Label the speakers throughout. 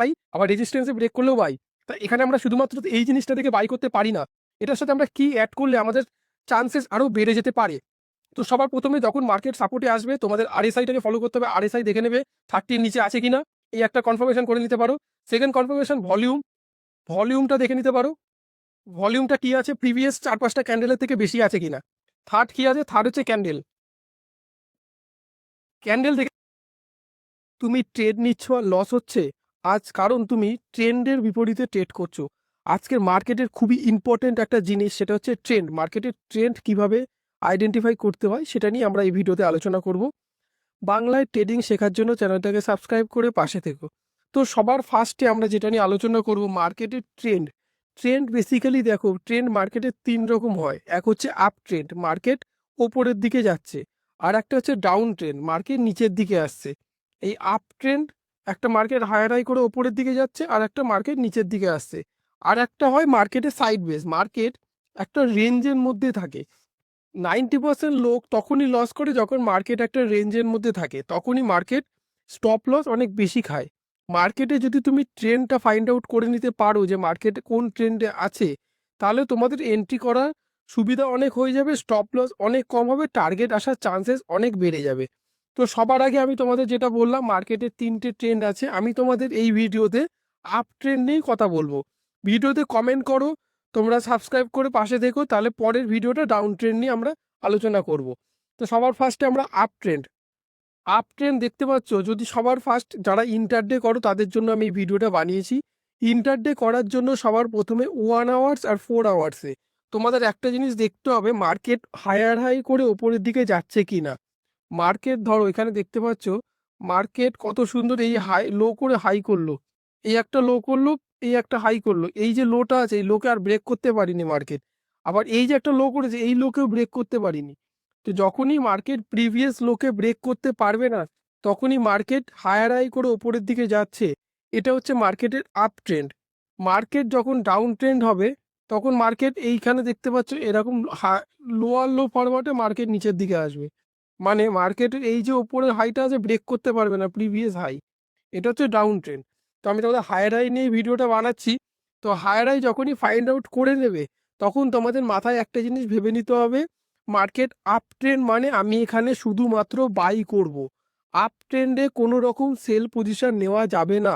Speaker 1: পাই, আবার রেজিস্ট্যান্সে ব্রেক করলেও বাই। তা এখানে আমরা শুধুমাত্র এই জিনিসটা থেকে বাই করতে পারি না, এটার সাথে আমরা কি অ্যাড করলে আমাদের চান্সেস আরও বেড়ে যেতে পারে। তো সবার প্রথমে যখন মার্কেট সাপোর্টে আসবে তোমাদের আরএসআইটাকে ফলো করতে হবে, আরএসআই দেখে নেবে 30-র নিচে আছে কিনা, এই একটা কনফার্মেশন করে নিতে পারো। সেকেন্ড কনফার্মেশন ভলিউমটা দেখে নিতে পারো, ভলিউমটা কি আছে, প্রিভিয়াস 4-5টা ক্যান্ডেলের থেকে বেশি আছে কিনা। থার্ড কি আছে, থার্ড হচ্ছে ক্যান্ডেল দেখে তুমি ট্রেড নিচ্ছ আর লস হচ্ছে আজ, কারণ তুমি ট্রেন্ডের বিপরীতে ট্রেড করছো। আজকের মার্কেটের খুবই ইম্পর্টেন্ট একটা জিনিস, সেটা হচ্ছে ট্রেন্ড। মার্কেটের ট্রেন্ড কিভাবে আইডেন্টিফাই করতে হয় সেটা নিয়ে আমরা এই ভিডিওতে আলোচনা করব। বাংলায় ট্রেডিং শেখার জন্য চ্যানেলটাকে সাবস্ক্রাইব করে পাশে থেকো। তো সবার ফার্স্টে আমরা যেটা নিয়ে আলোচনা করব, মার্কেটের ট্রেন্ড। ট্রেন্ড বেসিক্যালি দেখো, ট্রেন্ড মার্কেটের 3 রকম হয়। এক হচ্ছে আপ ট্রেন্ড, মার্কেট ওপরের দিকে যাচ্ছে। আর একটা হচ্ছে ডাউন ট্রেন্ড, মার্কেট নিচের দিকে আসছে। এই আপ ট্রেন্ড, একটা মার্কেট হায়ার হাই করে ওপরের দিকে যাচ্ছে, আর একটা মার্কেট নিচের দিকে আসছে। আর একটা হয় মার্কেটের সাইড বেস, মার্কেট একটা রেঞ্জের মধ্যে থাকে। 90% লোক তখনই লস করে যখন মার্কেট একটা রেঞ্জের মধ্যে থাকে, তখনই মার্কেট স্টপ লস অনেক বেশি খায়। মার্কেটে যদি তুমি ট্রেন্ডটা ফাইন্ড আউট করে নিতে পারো যে মার্কেট কোন ট্রেন্ডে আছে, তাহলে তোমাদের এন্ট্রি করার সুবিধা অনেক হয়ে যাবে, স্টপ লস অনেক কম হবে, টার্গেট আসার চান্সেস অনেক বেড়ে যাবে। তো সবার আগে আমি তোমাদের যেটা বললাম, মার্কেটের 3টে ট্রেন্ড আছে। আমি তোমাদের এই ভিডিওতে আপ ট্রেন্ড নিয়েই কথা বলবো। ভিডিওতে কমেন্ট করো, তোমরা সাবস্ক্রাইব করে পাশে দেখো, তাহলে পরের ভিডিওটা ডাউন ট্রেন্ড নিয়ে আমরা আলোচনা করব। তো সবার ফার্স্টে আমরা আপ ট্রেন্ড দেখতে পাচ্ছ। যদি সবার ফার্স্ট যারা ইন্টারডে করো তাদের জন্য আমি এই ভিডিওটা বানিয়েছি। ইন্টারডে করার জন্য সবার প্রথমে 1 আওয়ার্স আর 4 আওয়ার্সে তোমাদের একটা জিনিস দেখতে হবে, মার্কেট হায়ার হাই করে ওপরের দিকে যাচ্ছে কি না। মার্কেট ধরো এখানে দেখতে পাচ্ছ, মার্কেট কত সুন্দর এই হাই লো করে হাই করলো, এই একটা লো করলো, এই একটা হাই করলো। এই যে লোটা আছে, এই লোকে আর ব্রেক করতে পারিনি মার্কেট। আবার এই যে একটা লো করেছে, এই লোকেও ব্রেক করতে পারিনি। তো যখনই মার্কেট প্রিভিয়াস লোকে ব্রেক করতে পারবে না, তখনই মার্কেট হায়ার হাই করে ওপরের দিকে যাচ্ছে। এটা হচ্ছে মার্কেটের আপ ট্রেন্ড। মার্কেট যখন ডাউন ট্রেন্ড হবে, তখন মার্কেট এইখানে দেখতে পাচ্ছ এরকম লোয়ার লো ফরওয়ার্ডে মার্কেট নিচের দিকে আসবে। মানে মার্কেটের এই যে ওপরের হাইটা আছে, ব্রেক করতে পারবে না প্রিভিয়াস হাই। এটা হচ্ছে ডাউন ট্রেন্ড। তো আমি তোমাদের হায়ার হাই নিয়ে ভিডিওটা বানাচ্ছি। তো হায়ার হাই যখনই ফাইন্ড আউট করে নেবে, তখন তোমাদের মাথায় একটা জিনিস ভেবে নিতে হবে, মার্কেট আপ ট্রেন্ড মানে আমি এখানে শুধুমাত্র বাই করব। আপ ট্রেন্ডে কোনো রকম সেল পজিশন নেওয়া যাবে না।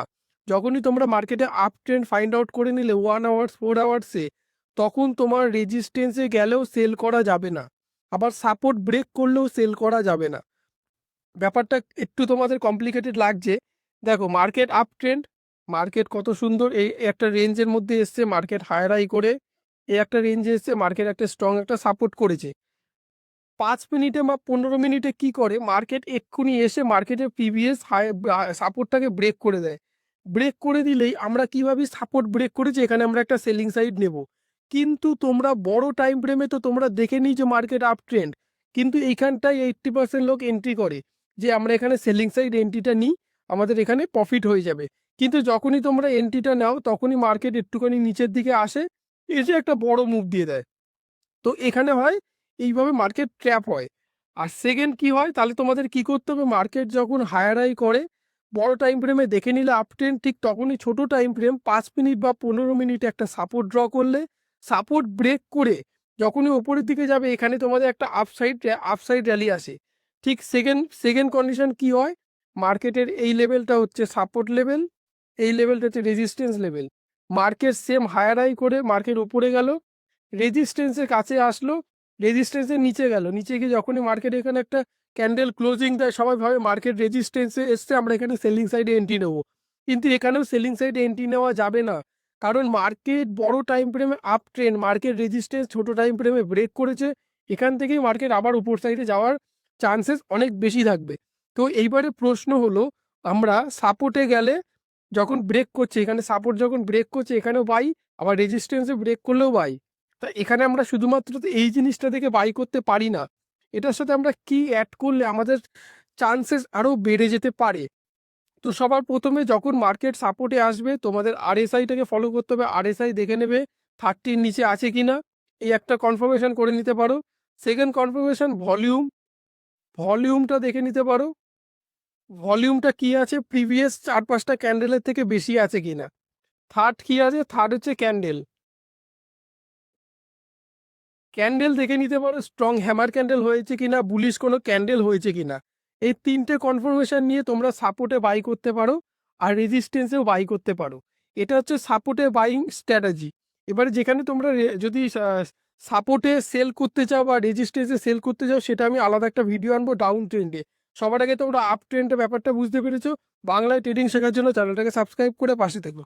Speaker 1: যখনই তোমরা মার্কেটে আপ ট্রেন্ড ফাইন্ড আউট করে নিলে 1 আওয়ার্স 4 আওয়ার্সে, তখন তোমার রেজিস্ট্যান্সে গেলেও সেল করা যাবে না, আবার সাপোর্ট ব্রেক করলেও সেল করা যাবে না। ব্যাপারটা একটু তোমাদের কমপ্লিকেটেড লাগছে। দেখো মার্কেট আপ ট্রেন্ড, মার্কেট কত সুন্দর এই একটা রেঞ্জের মধ্যে এসছে, মার্কেট হায়ার হাই করে এই একটা রেঞ্জে এসছে, মার্কেট একটা স্ট্রং একটা সাপোর্ট করেছে। 5 মিনিটে বা 15 মিনিটে কি করে, মার্কেট এক্ষুনি এসে মার্কেটের প্রিভিয়াস হাই সাপোর্টটাকে ব্রেক করে দেয়। ব্রেক করে দিলেই আমরা কি ভাবি, সাপোর্ট ব্রেক করেছে, এখানে আমরা একটা সেলিং সাইড নেব। কিন্তু তোমরা বড় টাইম ফ্রেমে তো তোমরা দেখে নিই যে মার্কেট আপ ট্রেন্ড, কিন্তু এইখানটায় 80% লোক এন্ট্রি করে যে আমরা এখানে সেলিং সাইড এন্ট্রিটা নিই, আমাদের এখানে প্রফিট হয়ে যাবে। কিন্তু যখনই তোমরা এন্ট্রিটা নাও, তখনই মার্কেট একটুখানি নিচের দিকে আসে, এসে একটা বড় মুভ দিয়ে দেয়। তো এখানে হয় এইভাবে মার্কেট ট্র্যাপ হয়। আর সেকেন্ড কি হয়, তাহলে তোমাদের কি করতে হবে, মার্কেট যখন হায়ার হাই করে বড় টাইম ফ্রেমে দেখে নিলে আপ ট্রেন্ড, ঠিক তখনই ছোট টাইম ফ্রেম 5 মিনিট বা 15 মিনিটে একটা সাপোর্ট ড্র করলে, সাপোর্ট ব্রেক করে যখনই ওপরের দিকে যাবে, এখানে তোমাদের একটা আপসাইড র্যালি আসে। ঠিক সেকেন্ড কন্ডিশন কি হয়, মার্কেটের এই লেভেলটা হচ্ছে সাপোর্ট লেভেল, এই লেভেলটা হচ্ছে resistance level. Market same higher high করে মার্কেট উপরে গেল, রেজিস্ট্যান্সের কাছে আসলো, রেজিস্ট্যান্সের নিচে গেল, নিচে গিয়ে যখনই মার্কেট এখানে একটা ক্যান্ডেল ক্লোজিং দেয়, সবাই ভাবে মার্কেট রেজিস্ট্যান্সে এসছে, আমরা এখানে সেলিং সাইডে এন্ট্রি নেবো। কিন্তু এখানেও সেলিং সাইডে এন্ট্রি নেওয়া যাবে না, কারণ মার্কেট বড় টাইম ফ্রেমে আপ ট্রেন্ড, মার্কেট রেজিস্ট্যান্স ছোট টাইম ফ্রেমে ব্রেক করেছে, এখান থেকেই মার্কেট আবার উপর সাইডে যাওয়ার চান্সেস অনেক বেশি থাকবে। তো এইবারে প্রশ্ন হলো, আমরা সাপোর্টে গেলে যখন ব্রেক করছে, এখানে সাপোর্ট যখন ব্রেক করছে এখানেও বাই, আবার রেজিস্ট্যান্সে ব্রেক করলেও বাই। তা এখানে আমরা শুধুমাত্র তো এই জিনিসটা থেকে বাই করতে পারি না, এটার সাথে আমরা কি অ্যাড করলে আমাদের চান্সেস আরও বেড়ে যেতে পারে। তো সবার প্রথমে যখন মার্কেট সাপোর্টে আসবে, তোমাদের আরএসআইটাকে ফলো করতে হবে, আরএসআই দেখে নেবে 30-র নিচে আছে কিনা, এই একটা কনফার্মেশন করে নিতে পারো। সেকেন্ড কনফার্মেশন ভলিউমটা দেখে নিতে পারো। ভলিউমটা কি আছে, প্রিভিয়াস 4-5টা ক্যান্ডেলের থেকে বেশি আছে কিনা। থার্ড কি আছে, থার্ড হচ্ছে ক্যান্ডেল। ক্যান্ডেল দেখে নিতে পারো স্ট্রং হ্যামার ক্যান্ডেল হয়েছে কিনা, বুলিশ কোনো ক্যান্ডেল হয়েছে কিনা। এই 3টে কনফার্মেশন নিয়ে তোমরা সাপোর্টে বাই করতে পারো আর রেজিস্ট্যান্সেও বাই করতে পারো। এটা হচ্ছে সাপোর্টে বাইং স্ট্র্যাটেজি। এবারে যেখানে তোমরা যদি সাপোর্টে সেল করতে চাও বা রেজিস্ট্যান্সে সেল করতে চাও, সেটা আমি আলাদা একটা ভিডিও আনবো ডাউন ট্রেন্ডে। সবার আগে তোমরা আপ ট্রেন্ডের ব্যাপারটা বুঝতে পেরেছো। বাংলায় ট্রেডিং শেখার জন্য চ্যানেলটাকে সাবস্ক্রাইব করে পাশে থেকো।